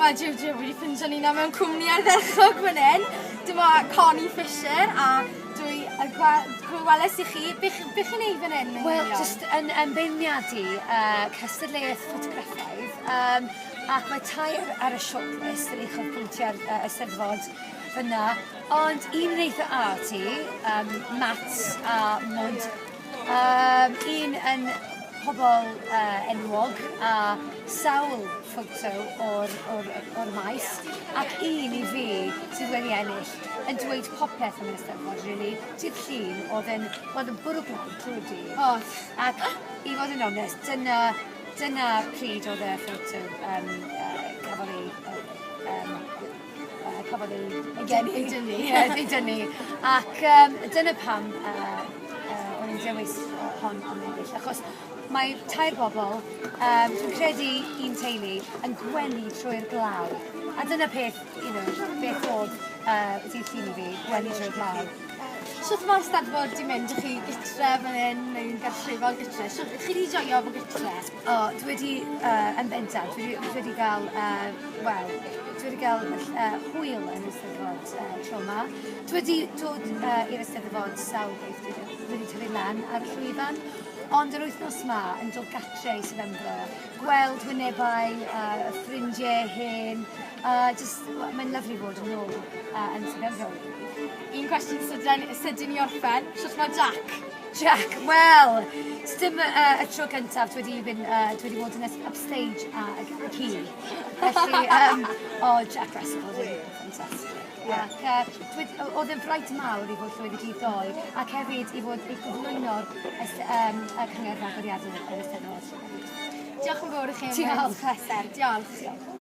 Wel, Jiw, wedi ffindio ni na mewn cwmni ardderchog fan hyn. Dyma Connie Fisher a dwi gwelais i chi. Beth chi'n ei fan hyn? Wel, jyst yn beirniadu cystadleuaeth ffotograffaidd ac mae tair ar y shortlist yn eich pwyntiau ar Eisteddfod fyna. Ond un yn eitha arty, Matt a Mwd. Un yn pobl enwog a sawl ffoto o'r maes, ac un i fi sydd wedi ennill yn dweud popeth am yr Eisteddfod, really. Dydd llun oedd yn bwrw glaw trwy'r dydd. Ac i fod yn onest, dyna pryd oedd y fffoto cafodd ei dynnu. Ac dyna pam o'n i'n dewis hon am ennill, achos mae tair bobl, dwi'n credu un teulu, yn gwennu trwy'r glaw. A dyna beth oedd dydd llun i fi, gwennu trwy'r glaw. Sut mae'r Eisteddfod di mynd? Ydych chi gytre fan hyn, neu'n gallu fel gytre? Chi wedi joio fo gytre? Dwi wedi, yn bendant, dwi wedi gael, hwyl yn Eisteddfod tro yma. Dwi wedi dod i'r Eisteddfod sawl beth, dwi wedi tyfu lan ar y llwyfan, ond yr wythnos yma yn dod gatre i Sefembro, gweld wynebau, y ffrindiau hen, mae'n lyflu bod yn ôl yn Sefembro. Un cwestiwn sydyn i orffen, sut mae Jack? Jack, wel, dim y tro gyntaf dwi wedi bod yn upstage a ci. Felly, Jack Russell oedd yn ffantastig. Oedd yn fraint mawr i fod llwyd y dydd ddoe, ac hefyd i fod ei gyflwyno'r cyngor rhagoriadau yn y Eisteddfod. Diolch yn fawr i chi am y pleser. Diolch.